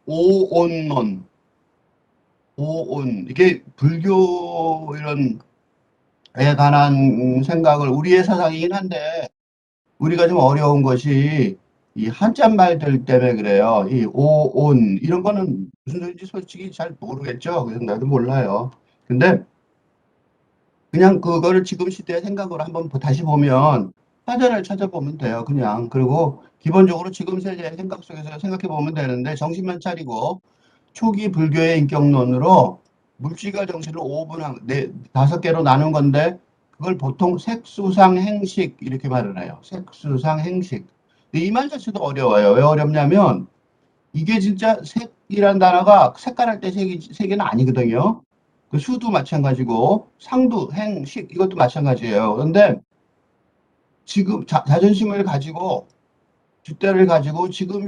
오온론, 오온. 이게 불교 이런 에 관한 생각을 우리의 사상이긴 한데 우리가 좀 어려운 것이 이 한자말들 때문에 그래요. 이 오온 이런 거는 무슨 소리인지 솔직히 잘 모르겠죠. 그래서 나도 몰라요. 근데 그냥 그거를 지금 시대의 생각으로 한번 다시 보면 사전을 찾아보면 돼요. 그냥. 그리고 기본적으로 지금 세대의 생각 속에서 생각해 보면 되는데 정신만 차리고 초기 불교의 인격론으로 물질과 정신을 5분, 5개로 나눈 건데 그걸 보통 색수상 행식 이렇게 말을 해요. 색수상 행식. 이 말 자체도 어려워요. 왜 어렵냐면 이게 진짜 색이란 단어가 색깔할 때 색이 아니거든요. 그 수도 마찬가지고 상도, 행, 식 이것도 마찬가지예요. 그런데 지금 자존심을 가지고 줏대를 가지고 지금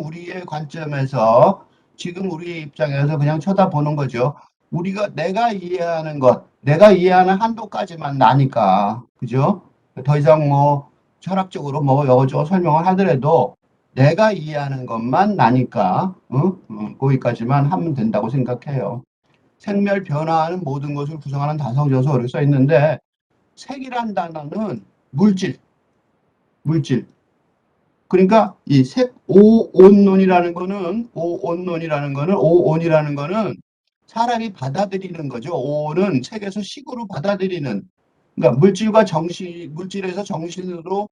우리의 관점에서 지금 우리의 입장에서 그냥 쳐다보는 거죠. 우리가 내가 이해하는 것, 내가 이해하는 한도까지만 나니까, 그죠? 더 이상 뭐 철학적으로 뭐 여거저거 설명을 하더라도 내가 이해하는 것만 나니까, 거기까지만 하면 된다고 생각해요. 생멸 변화하는 모든 것을 구성하는 다성조서 이렇게 써 있는데 색이란 단어는 물질, 물질. 그러니까 이 오온이라는 거는 사람이 받아들이는 거죠. 오온은 책에서 식으로 받아들이는 그러니까 물질에서 정신으로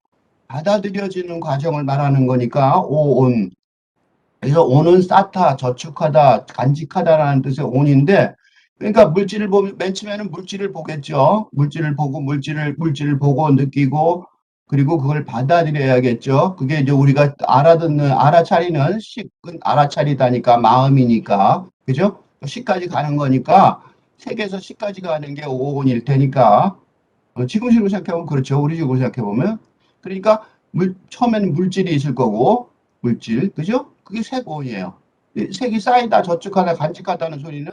받아들여지는 과정을 말하는 거니까 오온. 그래서 온은 쌓다, 저축하다, 간직하다라는 뜻의 온인데 그러니까 물질을 보면 맨 처음에는 물질을 보겠죠. 물질을 보고 느끼고 그리고 그걸 받아들여야겠죠. 그게 이제 우리가 알아차리는 식은 알아차리다니까 마음이니까 그죠? 식까지 가는 거니까 색에서 식까지 가는 게 오온일 테니까 지금식으로 생각해보면 그렇죠. 우리 식으로 생각해보면. 그러니까 처음에는 물질이 있을 거고, 그죠? 그게 색온이에요. 색이 쌓이다, 저축하다, 간직하다는 소리는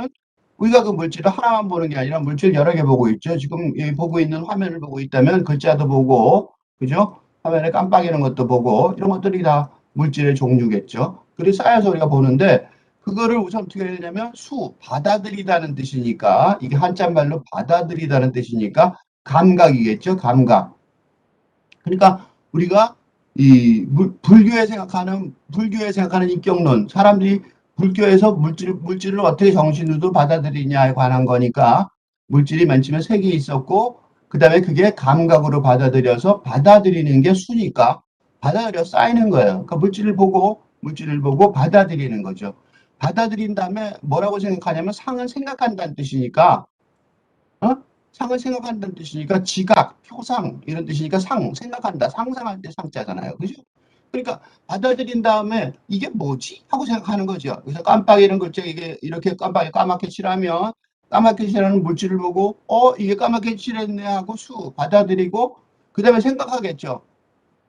우리가 그 물질을 하나만 보는 게 아니라 물질 여러 개 보고 있죠. 지금 보고 있는 화면을 보고 있다면 글자도 보고, 그죠? 화면에 깜빡이는 것도 보고, 이런 것들이 다 물질의 종류겠죠. 그리고 쌓여서 우리가 보는데, 그거를 우선 어떻게 해야 되냐면, 받아들이다는 뜻이니까, 이게 한자말로 받아들이다는 뜻이니까, 감각이겠죠, 감각. 그러니까 우리가 불교에 생각하는 인격론, 사람들이 불교에서 물질을 어떻게 정신으로 받아들이냐에 관한 거니까 물질이 맨 처음에 색이 있었고, 그 다음에 그게 감각으로 받아들여서 받아들이는 게 수니까 받아들여 쌓이는 거예요. 그러니까 물질을 보고 받아들이는 거죠. 받아들인 다음에 뭐라고 생각하냐면 상은 생각한다는 뜻이니까 어? 상을 생각한다는 뜻이니까 지각, 표상 이런 뜻이니까 생각한다. 상상할 때 상자잖아요. 그죠? 그러니까 받아들인 다음에 이게 뭐지? 하고 생각하는 거죠. 그래서 깜빡이는 글자 이게 이렇게 까맣게 칠하면 까맣게 칠하는 물질을 보고 이게 까맣게 칠했네 하고 받아들이고 그다음에 생각하겠죠.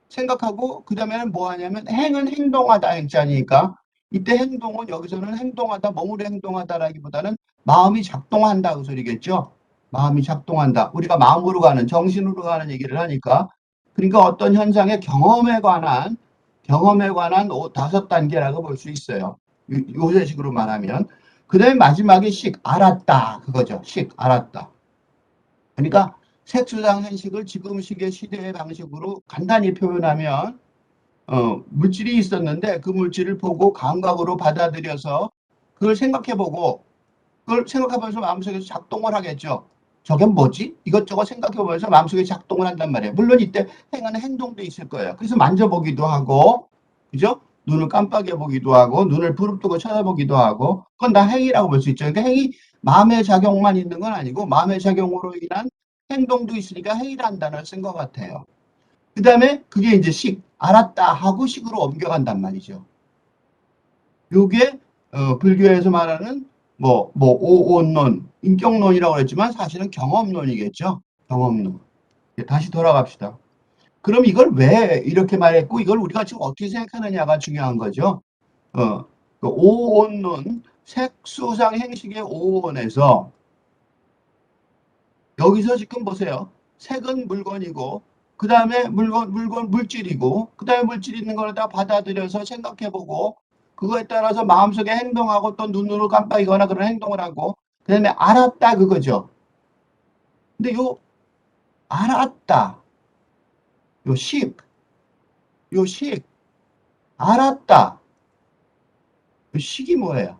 생각하고 그다음에는 뭐 하냐면 행은 행동하다 행자니까 이때 행동은 여기서는 행동하다 몸으로 행동하다라기보다는 마음이 작동한다 그 소리겠죠. 마음이 작동한다. 우리가 마음으로 가는 정신으로 가는 얘기를 하니까 그러니까 어떤 현상의 경험에 관한 5단계라고 볼 수 있어요. 요새식으로 말하면 그다음에 마지막에 알았다 그거죠. 알았다. 그러니까 색수상 현식을 지금식의 시대의 방식으로 간단히 표현하면 물질이 있었는데 그 물질을 보고 감각으로 받아들여서 그걸 생각해보고 그걸 생각해보면서 마음속에서 작동을 하겠죠. 저게 뭐지? 이것저것 생각해보면서 마음속에 작동을 한단 말이에요. 물론 이때 행하는 행동도 있을 거예요. 그래서 만져보기도 하고, 그죠? 눈을 깜빡여 보기도 하고, 눈을 부릅뜨고 쳐다보기도 하고, 그건 다 행위라고 볼 수 있죠. 그러니까 행위, 마음의 작용만 있는 건 아니고, 마음의 작용으로 인한 행동도 있으니까 행위라는 단어를 쓴 것 같아요. 그 다음에 그게 이제 알았다 하고 식으로 옮겨간단 말이죠. 요게 불교에서 말하는 오온론, 인격론이라고 했지만 사실은 경험론이겠죠. 경험론. 다시 돌아갑시다. 그럼 이걸 왜 이렇게 말했고 이걸 우리가 지금 어떻게 생각하느냐가 중요한 거죠. 그 오온론, 색수상 행식의 오온에서 여기서 지금 보세요. 색은 물건이고 그 다음에 물질이고, 그 다음에 물질 있는 걸 다 받아들여서 생각해보고, 그거에 따라서 마음속에 행동하고 또 눈으로 깜빡이거나 그런 행동을 하고, 그 다음에 알았다 그거죠. 근데 요 알았다, 요 식, 요 식, 알았다, 요 식이 뭐예요?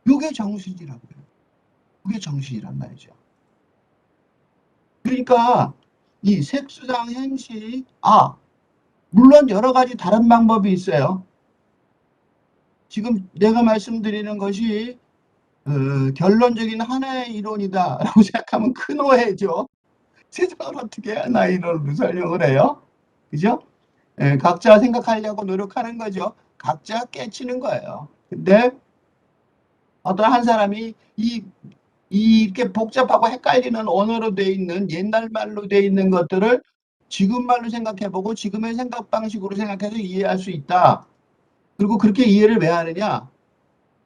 요게 정신이라고요. 그게 정신이란 말이죠. 그러니까 이 색수상 행식, 물론 여러 가지 다른 방법이 있어요. 지금 내가 말씀드리는 것이 결론적인 하나의 이론이다라고 생각하면 큰 오해죠. 세상을 어떻게 하나의 이론으로 설명을 해요? 그죠? 각자 생각하려고 노력하는 거죠. 각자 깨치는 거예요. 근데 어떤 한 사람이 이렇게 복잡하고 헷갈리는 언어로 돼 있는 옛날 말로 돼 있는 것들을 지금 말로 생각해보고 지금의 생각 방식으로 생각해서 이해할 수 있다. 그리고 그렇게 이해를 왜 하느냐?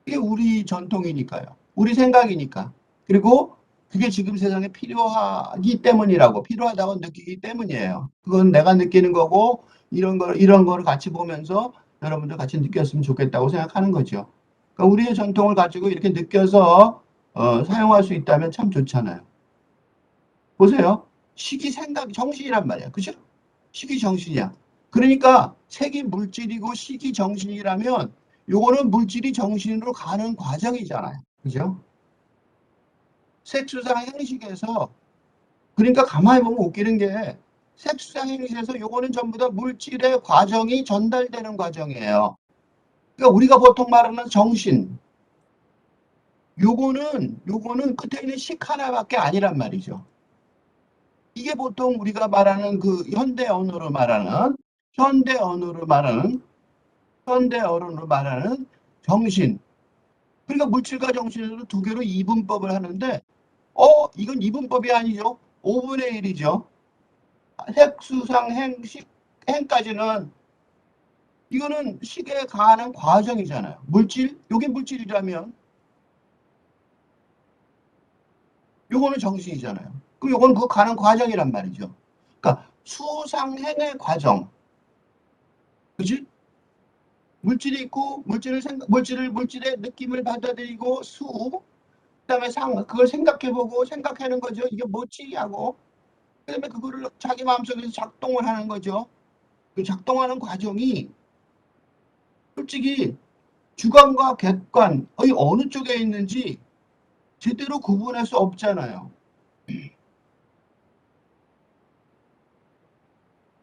이게 우리 전통이니까요. 우리 생각이니까. 그리고 그게 지금 세상에 필요하기 때문이라고, 필요하다고 느끼기 때문이에요. 그건 내가 느끼는 거고, 이런 거를 같이 보면서 여러분들 같이 느꼈으면 좋겠다고 생각하는 거죠. 그러니까 우리의 전통을 가지고 이렇게 느껴서 사용할 수 있다면 참 좋잖아요. 보세요. 식이 생각, 정신이란 말이야. 그죠? 식이 정신이야. 그러니까 색이 물질이고 식이 정신이라면 요거는 물질이 정신으로 가는 과정이잖아요. 그죠? 색수상 행식에서 그러니까 가만히 보면 웃기는 게 색수상 행식에서 요거는 전부 다 물질의 과정이 전달되는 과정이에요. 그러니까 우리가 보통 말하는 정신 요거는 끝에 있는 식 하나밖에 아니란 말이죠. 이게 보통 우리가 말하는 그 현대 언어로 말하는 정신. 그러니까 물질과 정신으로 두 개로 이분법을 하는데, 이건 이분법이 아니죠. 5분의 1이죠. 색수상 행식, 행까지는 이거는 식에 가는 과정이잖아요. 요게 물질이라면 요거는 정신이잖아요. 그럼 요건 그 가는 과정이란 말이죠. 그러니까 수상행의 과정. 그지? 물질이 있고 물질의 느낌을 받아들이고 그다음에 그걸 생각해보고 생각하는 거죠. 이게 뭐지 하고 그다음에 그거를 자기 마음속에서 작동을 하는 거죠. 그 작동하는 과정이 솔직히 주관과 객관의 어느 쪽에 있는지 제대로 구분할 수 없잖아요.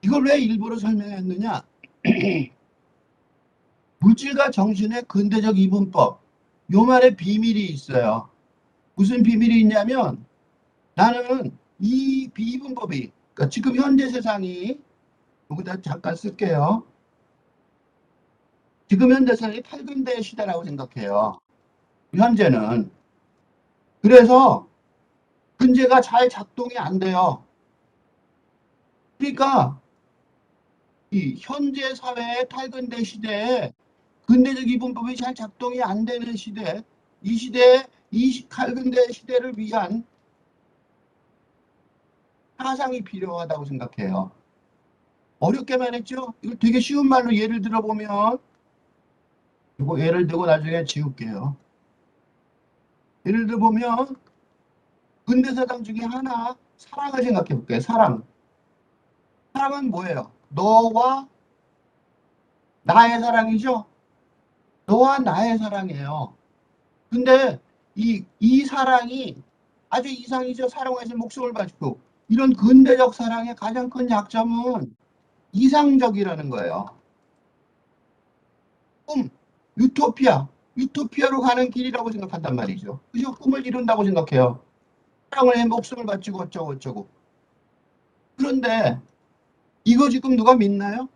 이걸 왜 일부러 설명했느냐? 물질과 정신의 근대적 이분법. 요 말에 비밀이 있어요. 무슨 비밀이 있냐면 나는 이 비분법이 그러니까 지금 현재 세상이 여기다 잠깐 쓸게요. 지금 현재 세상이 탈근대 시대라고 생각해요. 현재는. 그래서 근제가 잘 작동이 안 돼요. 그러니까 이 현재 사회의 탈근대 시대에 근대적 이분법이 잘 작동이 안 되는 시대, 이 시대에 이 탈근대 시대를 위한 사상이 필요하다고 생각해요. 어렵게 말했죠? 이거 되게 쉬운 말로 예를 들어보면 이거 예를 들고 나중에 지울게요. 예를 들어보면 근대사상 중에 하나 사랑을 생각해 볼게요. 사랑은 뭐예요? 너와 나의 사랑이죠? 너와 나의 사랑이에요. 근데 이 사랑이 아주 이상이죠. 사랑해서 목숨을 바치고 이런 근대적 사랑의 가장 큰 약점은 이상적이라는 거예요. 꿈, 유토피아로 가는 길이라고 생각한단 말이죠. 그죠? 꿈을 이룬다고 생각해요. 사랑을 해 목숨을 바치고 어쩌고 어쩌고. 그런데 이거 지금 누가 믿나요?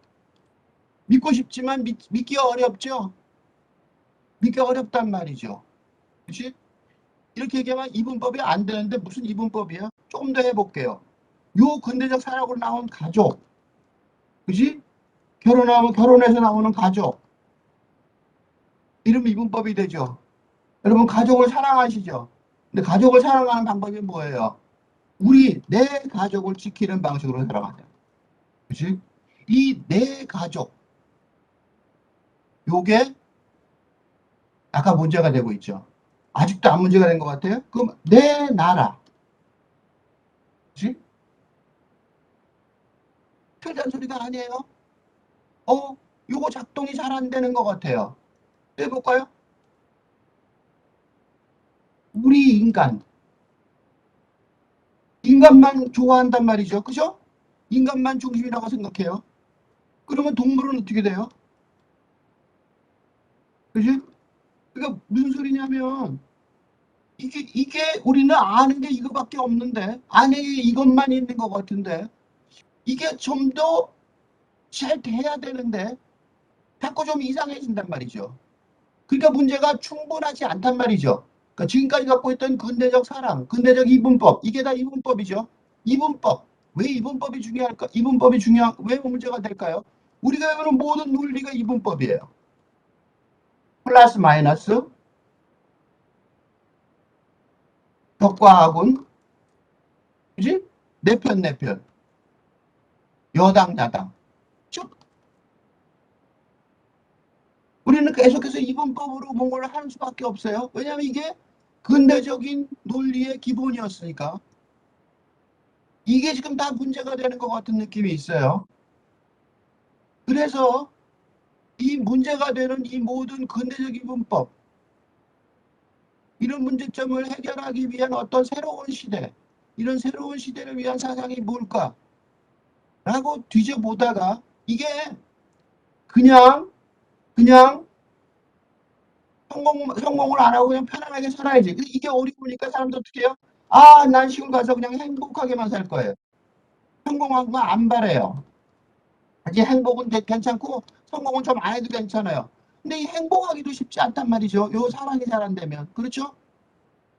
믿고 싶지만 믿기가 어렵죠. 믿기가 어렵단 말이죠. 그렇지? 이렇게 얘기하면 이분법이 안 되는데 무슨 이분법이야? 조금 더 해볼게요. 요 근대적 사랑으로 나온 가족, 그지? 결혼하면 결혼해서 나오는 가족, 이러면 이분법이 되죠. 여러분 가족을 사랑하시죠? 근데 가족을 사랑하는 방법이 뭐예요? 내 가족을 지키는 방식으로 살아가자. 그치? 이 내 가족, 요게 아까 문제가 되고 있죠. 아직도 안 문제가 된 것 같아요? 그럼 내 나라. 그치? 틀린 소리가 아니에요. 요거 작동이 잘 안 되는 것 같아요. 해볼까요? 우리 인간만 좋아한단 말이죠. 그죠? 인간만 중심이라고 생각해요. 그러면 동물은 어떻게 돼요? 그지? 그러니까 무슨 소리냐면 이게 우리는 아는 게 이거밖에 없는데 안에 이것만 있는 것 같은데 이게 좀 더 잘 돼야 되는데 자꾸 좀 이상해진단 말이죠. 그러니까 문제가 충분하지 않단 말이죠. 그러니까 지금까지 갖고 있던 근대적 사랑, 근대적 이분법, 이게 다 이분법이죠. 이분법. 왜 이분법이 중요할까? 이분법이 왜 문제가 될까요? 우리가 배우는 모든 논리가 이분법이에요. 플러스 마이너스, 덕과 악은, 그지? 내 편. 여당, 야당. 쭉. 우리는 계속해서 이분법으로 뭔가를 하는 수밖에 없어요. 왜냐하면 이게 근대적인 논리의 기본이었으니까. 이게 지금 다 문제가 되는 것 같은 느낌이 있어요. 그래서 이 문제가 되는 이 모든 근대적인 문법, 이런 문제점을 해결하기 위한 어떤 새로운 시대, 이런 새로운 시대를 위한 사상이 뭘까? 라고 뒤져보다가 이게 그냥, 그냥 성공을 안 하고 그냥 편안하게 살아야지. 이게 어려우니까 사람들 어떻게 해요? 아, 난 시골 가서 그냥 행복하게만 살 거예요. 성공한 거 안 바래요. 아직 행복은 괜찮고 성공은 좀 안 해도 괜찮아요. 근데 이 행복하기도 쉽지 않단 말이죠. 요 사랑이 잘 안 되면. 그렇죠?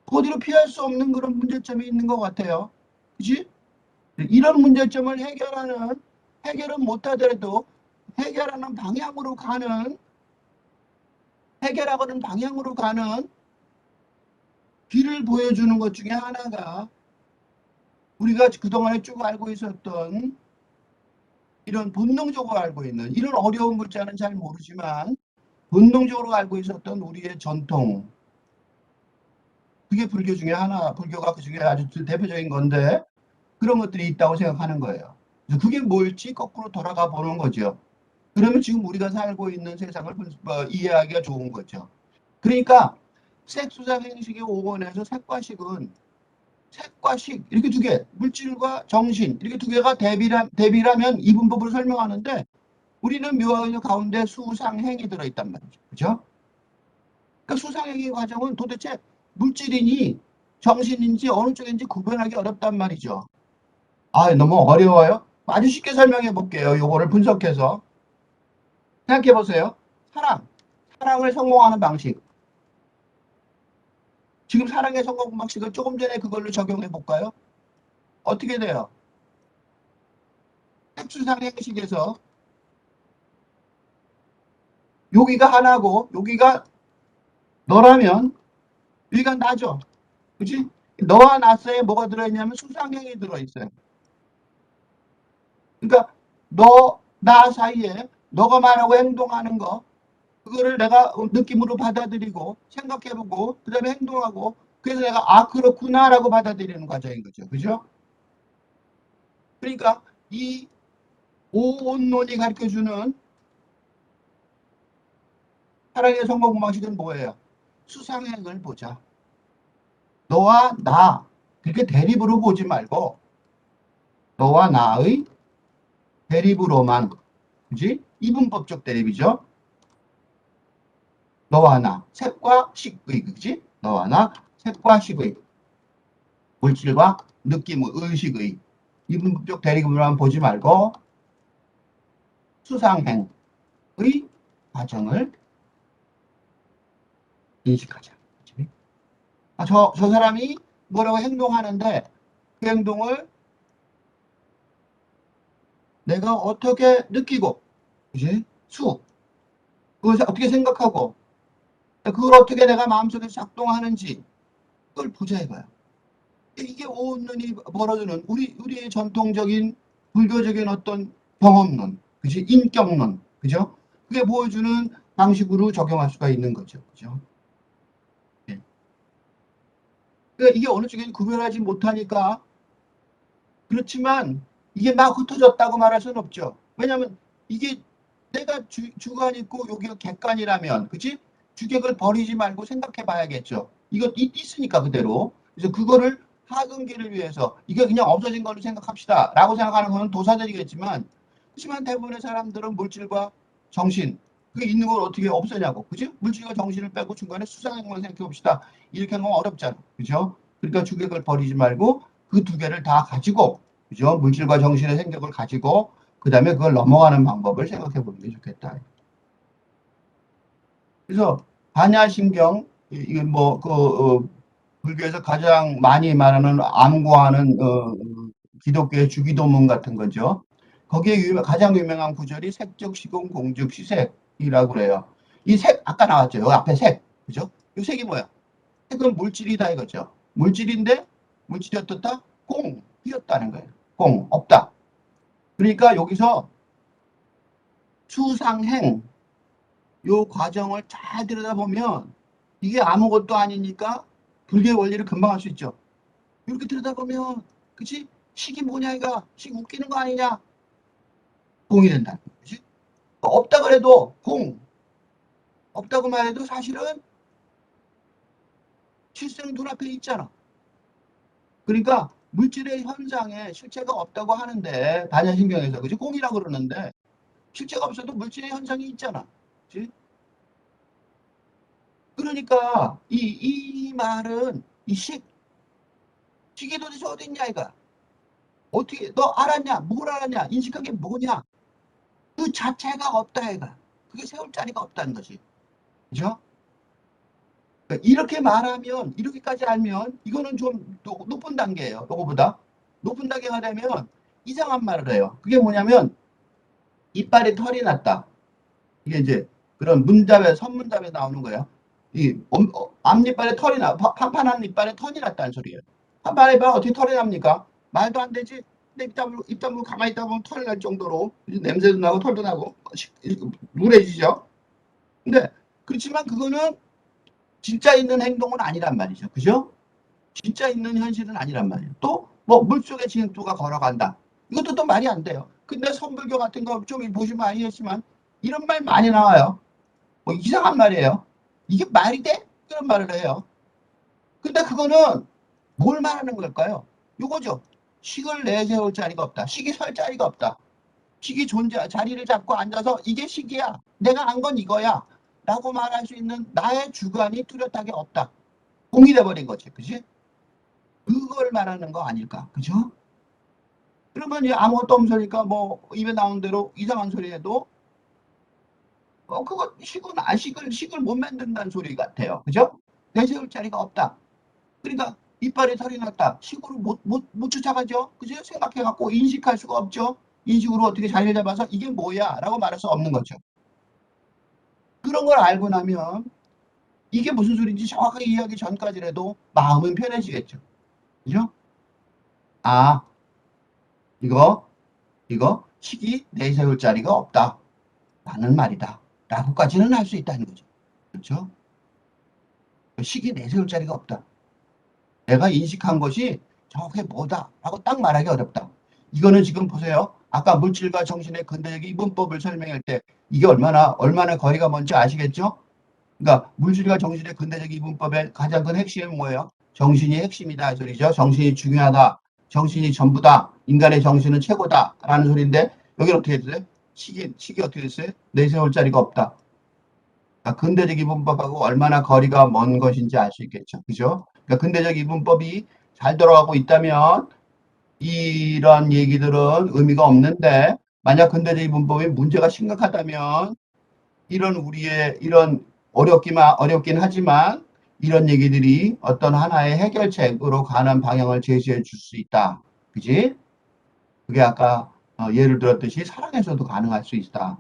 어디로 피할 수 없는 그런 문제점이 있는 것 같아요. 그지? 이런 문제점을 해결은 못하더라도 해결하는 방향으로 가는, 해결하고는 방향으로 가는 길을 보여주는 것 중에 하나가 우리가 그동안에 쭉 알고 있었던 이런 본능적으로 알고 있는 이런 어려운 글자는 잘 모르지만 본능적으로 알고 있었던 우리의 전통, 그게 불교 중에 하나, 불교가 그 중에 아주 대표적인 건데 그런 것들이 있다고 생각하는 거예요. 그게 뭘지 거꾸로 돌아가 보는 거죠. 그러면 지금 우리가 살고 있는 세상을 이해하기가 좋은 거죠. 그러니까 색수상 행식의 5권에서 색과 식 이렇게 두 개, 물질과 정신 이렇게 두 개가 대비라면 이분법을 설명하는데 우리는 묘하게 가운데 수상행이 들어있단 말이죠. 그죠? 그러니까 수상행위 과정은 도대체 물질이니 정신인지 어느 쪽인지 구별하기 어렵단 말이죠. 아, 너무 어려워요? 아주 쉽게 설명해 볼게요. 요거를 분석해서. 생각해 보세요. 사랑. 사랑을 성공하는 방식. 지금 사랑의 성공 방식을 조금 전에 그걸로 적용해 볼까요? 어떻게 돼요? 핵수상 행식에서 여기가 하나고 여기가 너라면 여기가 나죠. 그치? 너와 나 사이에 뭐가 들어있냐면 수상행이 들어있어요. 그러니까 나 사이에 너가 말하고 행동하는 거 그거를 내가 느낌으로 받아들이고 생각해보고 그 다음에 행동하고 그래서 내가 아 그렇구나라고 받아들이는 과정인 거죠. 그죠? 그러니까 이 오온론이 가르쳐주는 사랑의 성공 방식은 뭐예요? 수상행을 보자. 너와 나 그렇게 대립으로 보지 말고 너와 나의 대립으로만 그지? 이분법적 대립이죠. 너와 나 색과 식의 그지? 너와 나 색과 식의 물질과 느낌 의식의 이분법적 대립으로만 보지 말고 수상행의 과정을 인식하자. 그치? 아, 저 사람이 뭐라고 행동하는데 그 행동을 내가 어떻게 느끼고, 그지? 그것을 어떻게 생각하고, 그걸 어떻게 내가 마음속에 작동하는지, 그걸 보자 이거야. 이게 오온론이 벌어주는 우리의 전통적인 불교적인 어떤 경험론, 그지? 인격론, 그죠? 그게 보여주는 방식으로 적용할 수가 있는 거죠. 그죠? 예. 그러니까 이게 어느 쪽에 구별하지 못하니까 그렇지만 이게 막 흩어졌다고 말할 수는 없죠. 왜냐하면 이게 내가 주관 있고 여기가 객관이라면, 그치? 주객을 버리지 말고 생각해 봐야겠죠. 이거 있으니까 그대로. 그래서 그거를 하근기를 위해서 이게 그냥 없어진 걸로 생각합시다. 라고 생각하는 거는 도사들이겠지만, 그렇지만 대부분의 사람들은 물질과 정신, 그게 있는 걸 어떻게 없애냐고. 그지? 물질과 정신을 빼고 중간에 수상행만 생각해 봅시다. 이렇게 하면 어렵잖아. 그죠? 그러니까 주객을 버리지 말고 그 두 개를 다 가지고, 그죠? 물질과 정신의 생격을 가지고 그 다음에 그걸 넘어가는 방법을 생각해 보는 게 좋겠다. 그래서 반야심경, 이건 뭐, 불교에서 가장 많이 말하는 암구하는, 기독교의 주기도문 같은 거죠. 거기에 가장 유명한 구절이 색즉 시공 공즉 시색이라고 그래요. 이 색, 아까 나왔죠. 여기 앞에 색. 그죠? 이 색이 뭐야? 색은 물질이다 이거죠. 물질인데, 물질이 어떻다? 공, 비었다는 거예요. 공, 없다. 그러니까 여기서 수상행, 요 과정을 잘 들여다보면 이게 아무것도 아니니까 불교의 원리를 금방 알 수 있죠. 이렇게 들여다보면, 그치? 식이 뭐냐, 이가? 식 웃기는 거 아니냐? 공이 된다. 그치? 없다 그래도 공, 없다고 말해도 사실은 실생 눈앞에 있잖아. 그러니까 물질의 현상에 실체가 없다고 하는데, 반야신경에서, 그치? 공이라고 그러는데, 실체가 없어도 물질의 현상이 있잖아. 그치? 그러니까 이 말은 이 식이 도대체 어디 있냐 이가? 어떻게 너 알았냐? 뭘 알았냐? 인식한 게 뭐냐? 그 자체가 없다 이가. 그게 세울 자리가 없다는 거지. 그죠? 그러니까 이렇게 말하면 이렇게까지 알면 이거는 좀 높은 단계예요. 요거보다 높은 단계가 되면 이상한 말을 해요. 그게 뭐냐면 이빨에 털이 났다. 이게 이제 그런 문답에 선문답에 나오는 거예요. 앞니빨에 털이 판판한 이빨에 털이 났다는 소리예요. 판판한 이빨에 어떻게 털이 납니까? 말도 안 되지. 근데 입 다물고 가만히 있다 보면 털이 날 정도로 냄새도 나고 털도 나고 누래지죠. 근데 그렇지만 그거는 진짜 있는 행동은 아니란 말이죠. 그죠? 진짜 있는 현실은 아니란 말이에요. 또 뭐 물속에 진흙도가 걸어간다. 이것도 또 말이 안 돼요. 근데 선불교 같은 거 좀 보시면 아시겠지만 이런 말 많이 나와요. 뭐 이상한 말이에요. 이게 말이 돼? 그런 말을 해요. 근데 그거는 뭘 말하는 걸까요? 요거죠. 식을 내세울 자리가 없다. 식이 설 자리가 없다. 식이 자리를 잡고 앉아서 이게 식이야. 내가 안 건 이거야. 라고 말할 수 있는 나의 주관이 뚜렷하게 없다. 공이 돼버린 거지. 그지? 그걸 말하는 거 아닐까. 그죠? 그러면 이제 아무것도 없는 소리니까 뭐 입에 나온 대로 이상한 소리 해도 그거 식을 못 만든다는 소리 같아요. 그죠? 내세울 자리가 없다. 그러니까 이빨에 털이 났다. 식으로 못 쫓아가죠. 그죠? 생각해갖고 인식할 수가 없죠. 인식으로 어떻게 자리를 잡아서 이게 뭐야? 라고 말할 수 없는 거죠. 그런 걸 알고 나면 이게 무슨 소리인지 정확하게 이해하기 전까지라도 마음은 편해지겠죠. 그죠? 아, 이거, 식이 내세울 자리가 없다. 라는 말이다. 라고까지는 할 수 있다는 거죠. 그렇죠? 식이 내세울 자리가 없다. 내가 인식한 것이 정확히 뭐다 라고 딱 말하기 어렵다. 이거는 지금 보세요. 아까 물질과 정신의 근대적 이분법을 설명할 때 이게 얼마나 거리가 먼지 아시겠죠? 그러니까 물질과 정신의 근대적 이분법의 가장 큰 핵심은 뭐예요? 정신이 핵심이다 이 소리죠. 정신이 중요하다. 정신이 전부다. 인간의 정신은 최고다. 라는 소리인데 여기는 어떻게 됐어요? 식이 어떻게 됐어요? 내세울 자리가 없다. 그러니까 근대적 이분법하고 얼마나 거리가 먼 것인지 알 수 있겠죠. 그죠? 그러니까 근대적 이분법이 잘 돌아가고 있다면 이런 얘기들은 의미가 없는데 만약 근대적 이분법이 문제가 심각하다면 이런 어렵긴 하지만 이런 얘기들이 어떤 하나의 해결책으로 가는 방향을 제시해 줄 수 있다. 그지? 그게 아까 예를 들었듯이 사랑에서도 가능할 수 있다.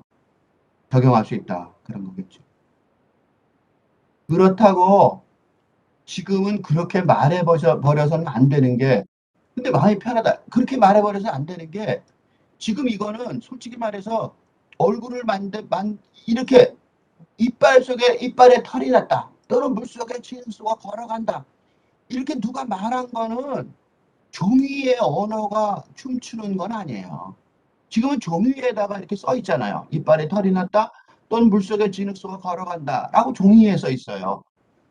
적용할 수 있다. 그런 거겠죠. 그렇다고 지금은 그렇게 말해버려서는 안 되는 게, 근데 마음이 편하다. 그렇게 말해버려서 안 되는 게, 지금 이거는 솔직히 말해서 얼굴을 이렇게 이빨에 털이 났다. 또는 물속에 진수가 걸어간다. 이렇게 누가 말한 거는 종이의 언어가 춤추는 건 아니에요. 지금은 종이 위에다가 이렇게 써 있잖아요. 이빨에 털이 났다. 또는 물속에 진흙소가 걸어간다. 라고 종이에 써 있어요.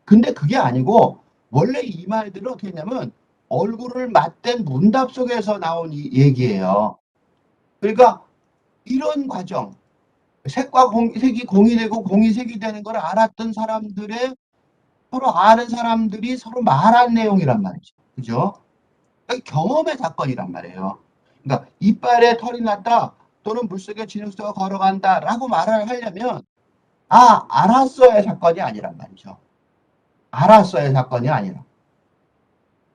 근데 그게 아니고 원래 이 말들은 어떻게 했냐면 얼굴을 맞댄 문답 속에서 나온 이 얘기예요. 그러니까 이런 과정, 색이 공이 되고 공이 색이 되는 걸 알았던 사람들의 서로 아는 사람들이 서로 말한 내용이란 말이죠. 그죠? 그러니까 경험의 사건이란 말이에요. 그러니까 이빨에 털이 났다 또는 물속에 진흙소가 걸어간다라고 말을 하려면 알았어의 사건이 아니란 말이죠. 알았어의 사건이 아니라.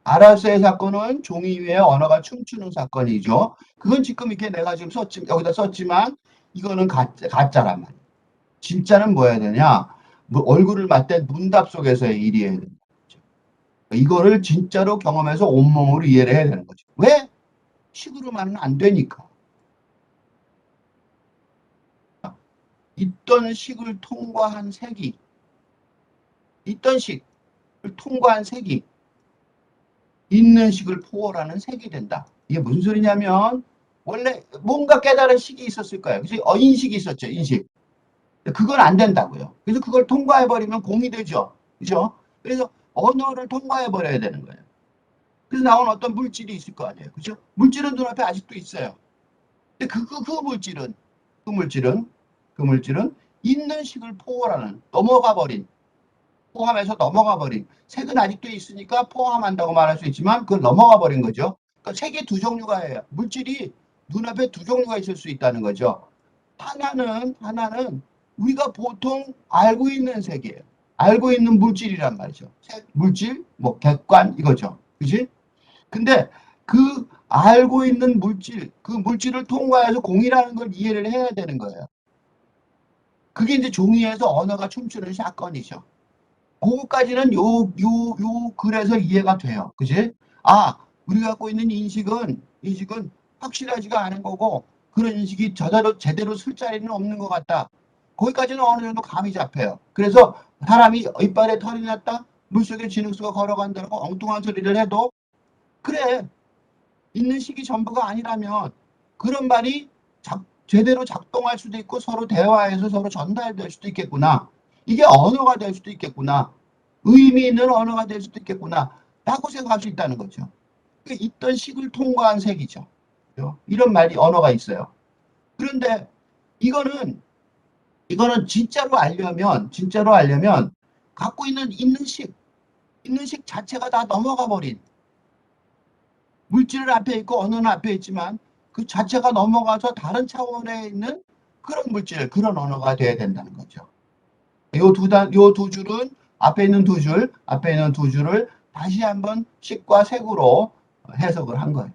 알았어의 사건은 종이 위에 언어가 춤추는 사건이죠. 그건 지금 이렇게 내가 지금 여기다 썼지만 이거는 가짜란 말이에요. 진짜는 뭐 해야 되냐? 뭐 얼굴을 맞댄 문답 속에서의 일이어야 된다. 이거를 진짜로 경험해서 온몸으로 이해를 해야 되는 거죠. 왜? 식으로만은 안 되니까. 있던 식을 통과한 색이, 있던 식을 통과한 색이 있는 식을 포괄하는 색이 된다. 이게 무슨 소리냐면 원래 뭔가 깨달은 식이 있었을 거예요. 그치? 인식이 있었죠. 인식. 그건 안 된다고요. 그래서 그걸 통과해버리면 공이 되죠. 그죠? 그래서 언어를 통과해버려야 되는 거예요. 그래서 나온 어떤 물질이 있을 거 아니에요. 그죠? 물질은 눈앞에 아직도 있어요. 근데 그 물질은, 그 물질은 있는 식을 포괄하는, 포함해서 넘어가 버린, 색은 아직도 있으니까 포함한다고 말할 수 있지만 그걸 넘어가 버린 거죠. 그러니까 색이 두 종류가 해요. 물질이 눈앞에 두 종류가 있을 수 있다는 거죠. 하나는 우리가 보통 알고 있는 색이에요. 알고 있는 물질이란 말이죠. 색, 물질, 뭐 객관 이거죠. 그지? 근데 그 알고 있는 물질, 그 물질을 통과해서 공이라는 걸 이해를 해야 되는 거예요. 그게 이제 종이에서 언어가 춤추는 사건이죠. 그거까지는 요 글에서 이해가 돼요. 그지? 우리가 갖고 있는 인식은 확실하지가 않은 거고, 그런 인식이 제대로 쓸 자리는 없는 것 같다. 거기까지는 어느 정도 감이 잡혀요. 그래서 사람이 이빨에 털이 났다, 물속에 진흙수가 걸어간다고 엉뚱한 소리를 해도, 그래, 있는 식이 전부가 아니라면, 그런 말이 제대로 작동할 수도 있고, 서로 대화해서 서로 전달될 수도 있겠구나. 이게 언어가 될 수도 있겠구나. 의미 있는 언어가 될 수도 있겠구나. 라고 생각할 수 있다는 거죠. 있던 식을 통과한 색이죠. 이런 말이 언어가 있어요. 그런데 이거는 진짜로 알려면 갖고 있는 식 자체가 다 넘어가 버린, 물질은 앞에 있고 언어는 앞에 있지만 그 자체가 넘어가서 다른 차원에 있는 그런 물질, 그런 언어가 돼야 된다는 거죠. 요 두 줄은 앞에 있는 두 줄을 다시 한번 식과 색으로 해석을 한 거예요.